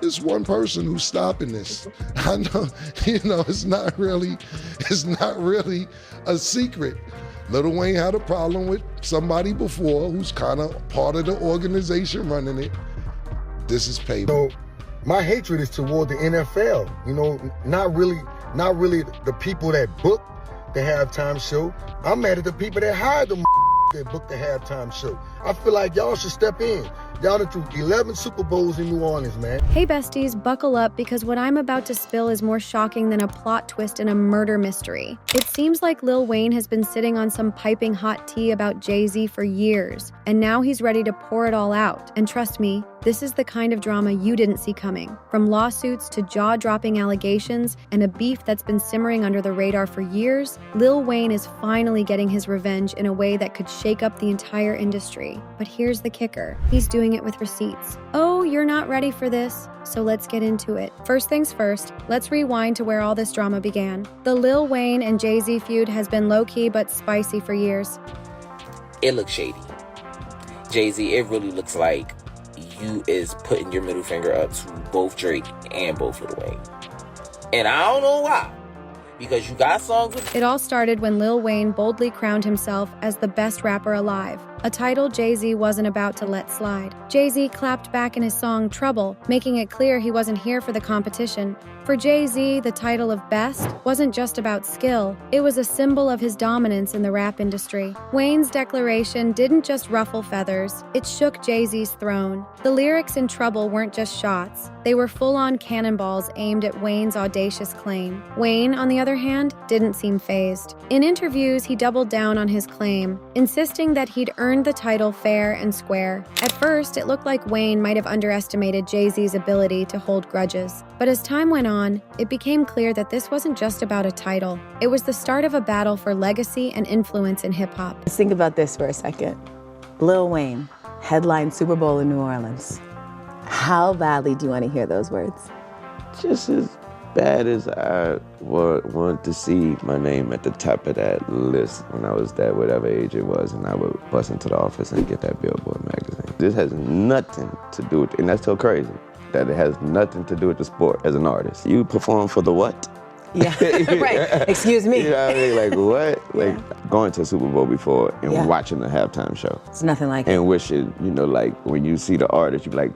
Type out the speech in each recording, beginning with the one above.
it's one person who's stopping this. I know, it's not really a secret. Lil Wayne had a problem with somebody before who's kind of part of the organization running it. This is payback. So my hatred is toward the NFL. Not really the people that book the halftime show. I'm mad at the people that hired them that booked the halftime show. I feel like y'all should step in. Y'all done threw 11 Super Bowls in New Orleans, man. Hey besties, buckle up because what I'm about to spill is more shocking than a plot twist in a murder mystery. It seems like Lil Wayne has been sitting on some piping hot tea about JayZ for years, and now he's ready to pour it all out. And trust me, this is the kind of drama you didn't see coming. From lawsuits to jaw-dropping allegations and a beef that's been simmering under the radar for years, Lil Wayne is finally getting his revenge in a way that could shake up the entire industry. But here's the kicker. He's doing it with receipts. Oh, you're not ready for this? So let's get into it. First things first, let's rewind to where all this drama began. The Lil Wayne and JayZ feud has been low-key but spicy for years. It looks shady. JayZ, it really looks like you is putting your middle finger up to both Drake and both Lil Wayne. And I don't know why. Because you got songs with... It all started when Lil Wayne boldly crowned himself as the best rapper alive, a title JayZ wasn't about to let slide. JayZ clapped back in his song Trouble, making it clear he wasn't here for the competition. For JayZ, the title of Best wasn't just about skill, it was a symbol of his dominance in the rap industry. Wayne's declaration didn't just ruffle feathers, it shook JayZ's throne. The lyrics in Trouble weren't just shots, they were full-on cannonballs aimed at Wayne's audacious claim. Wayne, on the other hand, didn't seem fazed. In interviews, he doubled down on his claim, insisting that he'd earned the title fair and square. At first, it looked like Wayne might have underestimated JayZ's ability to hold grudges. But as time went on, it became clear that this wasn't just about a title. It was the start of a battle for legacy and influence in hip-hop. Let's think about this for a second. Lil Wayne, headlined Super Bowl in New Orleans. How badly do you want to hear those words? Just as bad as I wanted to see my name at the top of that list when I was that whatever age it was, and I would bust into the office and get that Billboard magazine. This has nothing to do with, and that's so crazy, that it has nothing to do with the sport as an artist. You perform for the what? Yeah, right. Excuse me. You know what I mean? Like what? Like going to a Super Bowl before and watching the halftime show. It's nothing like it. And wishing, like when you see the artist, you be like,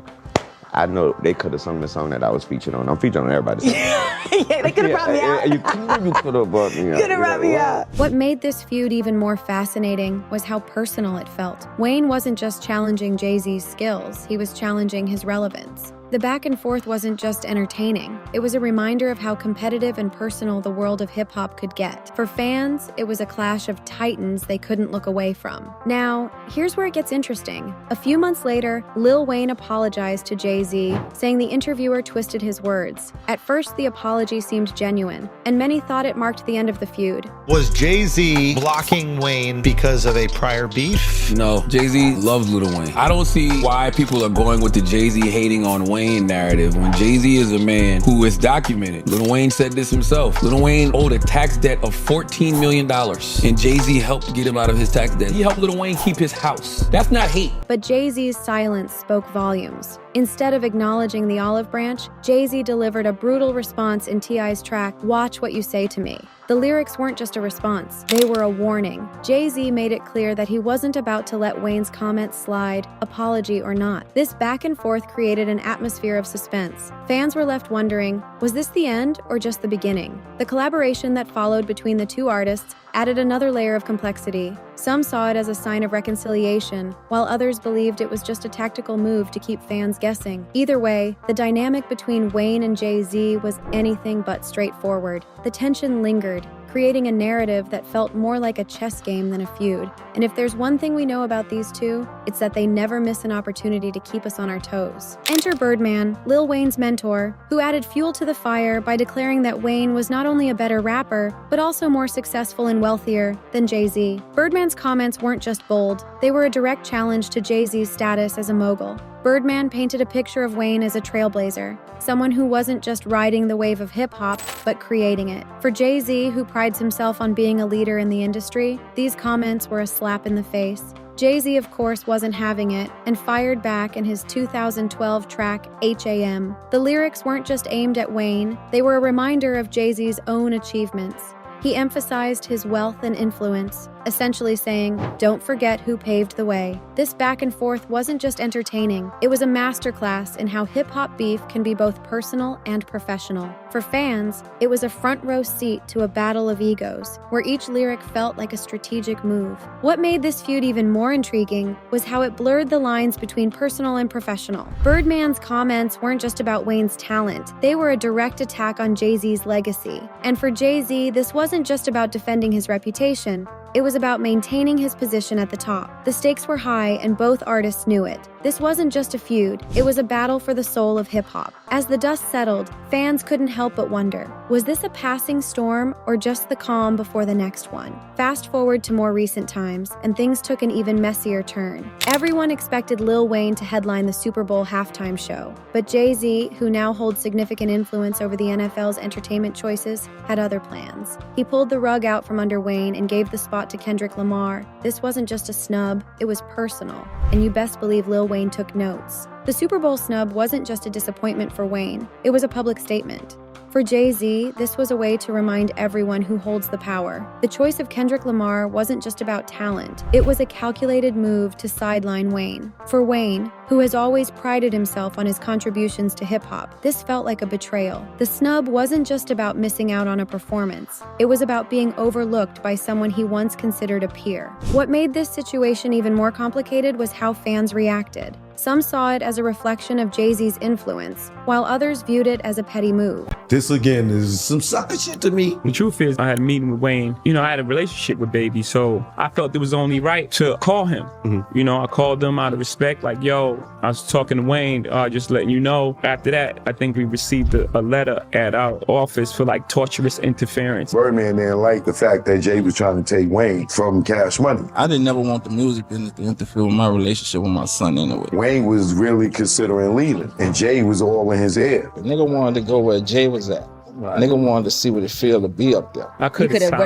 I know they could have sung the song that I was featured on. I'm featured on everybody's song. Yeah, they could have brought me out. You could have brought me out. Could have brought me out. What made this feud even more fascinating was how personal it felt. Wayne wasn't just challenging JayZ's skills, he was challenging his relevance. The back and forth wasn't just entertaining, it was a reminder of how competitive and personal the world of hip-hop could get. For fans, it was a clash of titans they couldn't look away from. Now, here's where it gets interesting. A few months later, Lil Wayne apologized to JayZ, saying the interviewer twisted his words. At first, the apology seemed genuine, and many thought it marked the end of the feud. Was JayZ blocking Wayne because of a prior beef? No, JayZ loves Lil Wayne. I don't see why people are going with the JayZ hating on Wayne narrative when JayZ is a man who is documented. Lil Wayne said this himself. Lil Wayne owed a tax debt of $14 million, and JayZ helped get him out of his tax debt. He helped Lil Wayne keep his house. That's not hate. But JayZ's silence spoke volumes. Instead of acknowledging the olive branch, JayZ delivered a brutal response in T.I.'s track, Watch What You Say to Me. The lyrics weren't just a response, they were a warning. JayZ made it clear that he wasn't about to let Wayne's comments slide, apology or not. This back and forth created an atmosphere of suspense. Fans were left wondering, was this the end or just the beginning? The collaboration that followed between the two artists added another layer of complexity. Some saw it as a sign of reconciliation, while others believed it was just a tactical move to keep fans guessing. Either way, the dynamic between Wayne and JayZ was anything but straightforward. The tension lingered, creating a narrative that felt more like a chess game than a feud. And if there's one thing we know about these two, it's that they never miss an opportunity to keep us on our toes. Enter Birdman, Lil Wayne's mentor, who added fuel to the fire by declaring that Wayne was not only a better rapper, but also more successful and wealthier than JayZ. Birdman's comments weren't just bold, they were a direct challenge to JayZ's status as a mogul. Birdman painted a picture of Wayne as a trailblazer, someone who wasn't just riding the wave of hip-hop, but creating it. For JayZ, who prides himself on being a leader in the industry, these comments were a slap in the face. JayZ, of course, wasn't having it and fired back in his 2012 track, HAM. The lyrics weren't just aimed at Wayne, they were a reminder of JayZ's own achievements. He emphasized his wealth and influence, essentially saying, "Don't forget who paved the way." This back and forth wasn't just entertaining, it was a masterclass in how hip-hop beef can be both personal and professional. For fans, it was a front-row seat to a battle of egos, where each lyric felt like a strategic move. What made this feud even more intriguing was how it blurred the lines between personal and professional. Birdman's comments weren't just about Wayne's talent, they were a direct attack on JayZ's legacy. And for JayZ, this wasn't just about defending his reputation, it was about maintaining his position at the top. The stakes were high and both artists knew it. This wasn't just a feud, it was a battle for the soul of hip-hop. As the dust settled, fans couldn't help but wonder, was this a passing storm or just the calm before the next one? Fast forward to more recent times, and things took an even messier turn. Everyone expected Lil Wayne to headline the Super Bowl halftime show, but JayZ, who now holds significant influence over the NFL's entertainment choices, had other plans. He pulled the rug out from under Wayne and gave the spot to Kendrick Lamar. This wasn't just a snub, it was personal, and you best believe Lil Wayne took notes. The Super Bowl snub wasn't just a disappointment for Wayne, it was a public statement. For JayZ, this was a way to remind everyone who holds the power. The choice of Kendrick Lamar wasn't just about talent, it was a calculated move to sideline Wayne. For Wayne, who has always prided himself on his contributions to hip-hop, this felt like a betrayal. The snub wasn't just about missing out on a performance, it was about being overlooked by someone he once considered a peer. What made this situation even more complicated was how fans reacted. Some saw it as a reflection of JayZ's influence, while others viewed it as a petty move. This again is some sucker shit to me. The truth is, I had a meeting with Wayne. I had a relationship with Baby, so I felt it was only right to call him. I called him out of respect, like, yo, I was talking to Wayne, just letting you know. After that, I think we received a letter at our office for like torturous interference. Birdman didn't like the fact that Jay was trying to take Wayne from Cash Money. I didn't never want the music business to interfere with my relationship with my son anyway. Wayne was really considering leaving, and Jay was all in his ear. The nigga wanted to go where Jay was at. Right. Nigga wanted to see what it feel to be up there. I could have signed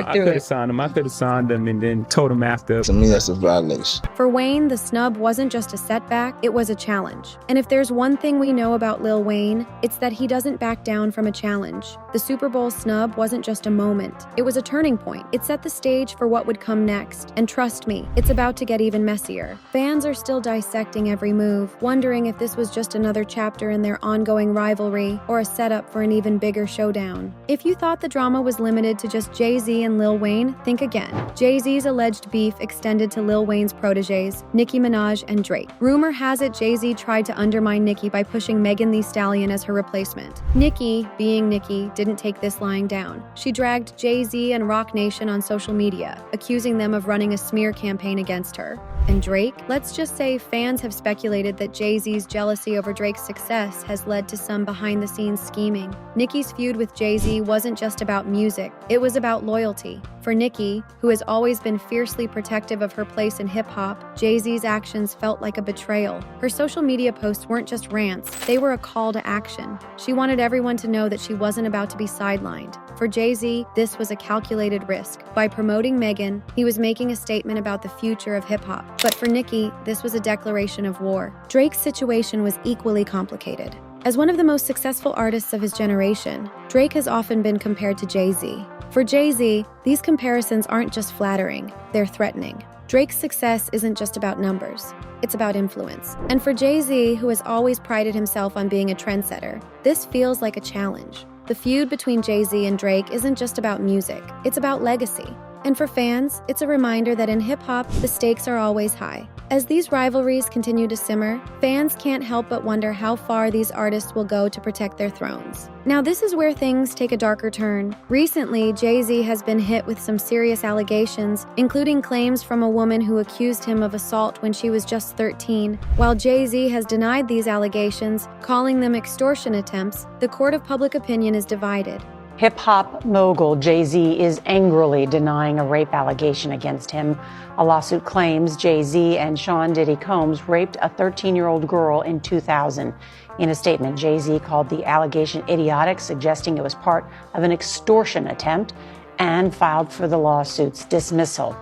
him. I could have signed him and then told him after. To me, that's a violation. For Wayne, the snub wasn't just a setback, it was a challenge. And if there's one thing we know about Lil Wayne, it's that he doesn't back down from a challenge. The Super Bowl snub wasn't just a moment, it was a turning point. It set the stage for what would come next. And trust me, it's about to get even messier. Fans are still dissecting every move, wondering if this was just another chapter in their ongoing rivalry or a setup for an even bigger showdown. If you thought the drama was limited to just JayZ and Lil Wayne, think again. JayZ's alleged beef extended to Lil Wayne's proteges, Nicki Minaj and Drake. Rumor has it JayZ tried to undermine Nicki by pushing Megan Thee Stallion as her replacement. Nicki, being Nicki, didn't take this lying down. She dragged JayZ and Roc Nation on social media, accusing them of running a smear campaign against her. And Drake? Let's just say fans have speculated that JayZ's jealousy over Drake's success has led to some behind-the-scenes scheming. Nicki's feud with JayZ wasn't just about music, it was about loyalty. For Nicki, who has always been fiercely protective of her place in hip-hop, JayZ's actions felt like a betrayal. Her social media posts weren't just rants, they were a call to action. She wanted everyone to know that she wasn't about to be sidelined. For JayZ, this was a calculated risk. By promoting Megan, he was making a statement about the future of hip-hop. But for Nicki, this was a declaration of war. Drake's situation was equally complicated. As one of the most successful artists of his generation, Drake has often been compared to JayZ. For JayZ, these comparisons aren't just flattering, they're threatening. Drake's success isn't just about numbers, it's about influence. And for JayZ, who has always prided himself on being a trendsetter, this feels like a challenge. The feud between JayZ and Drake isn't just about music, it's about legacy. And for fans, it's a reminder that in hip-hop, the stakes are always high. As these rivalries continue to simmer, fans can't help but wonder how far these artists will go to protect their thrones. Now, this is where things take a darker turn. Recently, JayZ has been hit with some serious allegations, including claims from a woman who accused him of assault when she was just 13. While JayZ has denied these allegations, calling them extortion attempts, the court of public opinion is divided. Hip-hop mogul JayZ is angrily denying a rape allegation against him. A lawsuit claims JayZ and Sean Diddy Combs raped a 13-year-old girl in 2000. In a statement, JayZ called the allegation idiotic, suggesting it was part of an extortion attempt, and filed for the lawsuit's dismissal.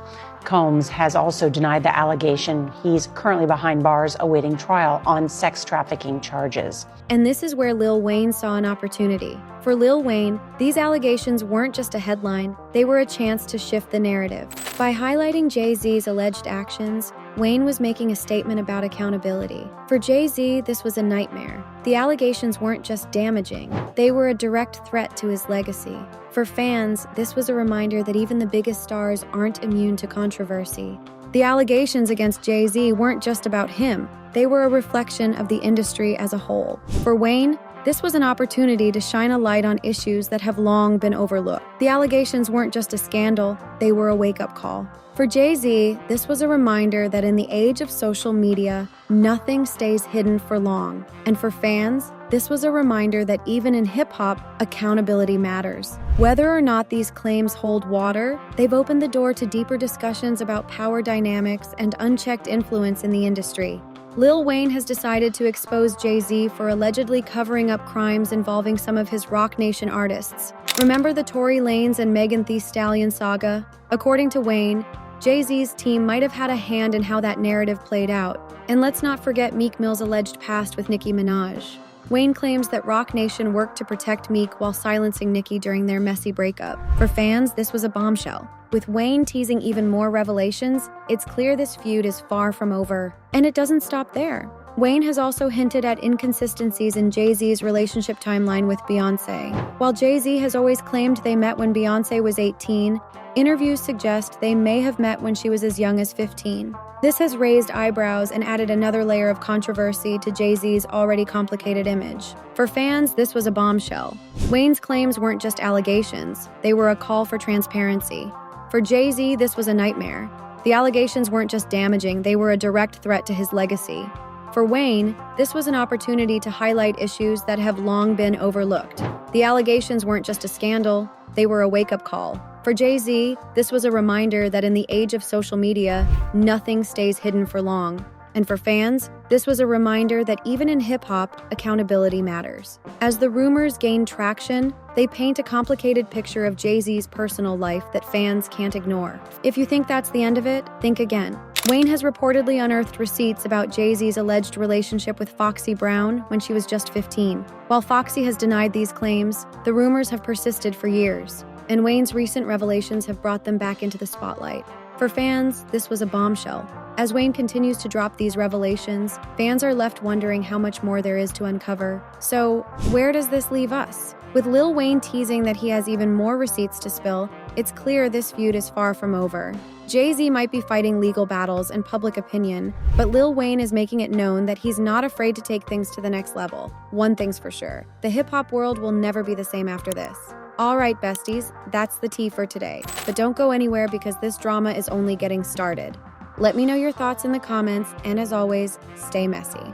Combs has also denied the allegation. He's currently behind bars awaiting trial on sex trafficking charges. And this is where Lil Wayne saw an opportunity. For Lil Wayne, these allegations weren't just a headline, they were a chance to shift the narrative. By highlighting JayZ's alleged actions, Wayne was making a statement about accountability. For JayZ, this was a nightmare. The allegations weren't just damaging, they were a direct threat to his legacy. For fans, this was a reminder that even the biggest stars aren't immune to controversy. The allegations against JayZ weren't just about him, they were a reflection of the industry as a whole. For Wayne, this was an opportunity to shine a light on issues that have long been overlooked. The allegations weren't just a scandal, they were a wake-up call. For JayZ, this was a reminder that in the age of social media, nothing stays hidden for long. And for fans, this was a reminder that even in hip-hop, accountability matters. Whether or not these claims hold water, they've opened the door to deeper discussions about power dynamics and unchecked influence in the industry. Lil Wayne has decided to expose JayZ for allegedly covering up crimes involving some of his Roc Nation artists. Remember the Tory Lanez and Megan Thee Stallion saga? According to Wayne, JayZ's team might have had a hand in how that narrative played out. And let's not forget Meek Mill's alleged past with Nicki Minaj. Wayne claims that Roc Nation worked to protect Meek while silencing Nicki during their messy breakup. For fans, this was a bombshell. With Wayne teasing even more revelations, it's clear this feud is far from over. And it doesn't stop there. Wayne has also hinted at inconsistencies in JayZ's relationship timeline with Beyoncé. While JayZ has always claimed they met when Beyoncé was 18, interviews suggest they may have met when she was as young as 15. This has raised eyebrows and added another layer of controversy to JayZ's already complicated image. For fans, this was a bombshell. Wayne's claims weren't just allegations, they were a call for transparency. For JayZ, this was a nightmare. The allegations weren't just damaging, they were a direct threat to his legacy. For Wayne, this was an opportunity to highlight issues that have long been overlooked. The allegations weren't just a scandal, they were a wake-up call. For JayZ, this was a reminder that in the age of social media, nothing stays hidden for long. And for fans, this was a reminder that even in hip-hop, accountability matters. As the rumors gain traction, they paint a complicated picture of JayZ's personal life that fans can't ignore. If you think that's the end of it, think again. Wayne has reportedly unearthed receipts about JayZ's alleged relationship with Foxy Brown when she was just 15. While Foxy has denied these claims, the rumors have persisted for years, and Wayne's recent revelations have brought them back into the spotlight. For fans, this was a bombshell. As Wayne continues to drop these revelations, fans are left wondering how much more there is to uncover. So, where does this leave us? With Lil Wayne teasing that he has even more receipts to spill, it's clear this feud is far from over. JayZ might be fighting legal battles and public opinion, but Lil Wayne is making it known that he's not afraid to take things to the next level. One thing's for sure, the hip-hop world will never be the same after this. All right, besties, that's the tea for today. But don't go anywhere because this drama is only getting started. Let me know your thoughts in the comments, and as always, stay messy.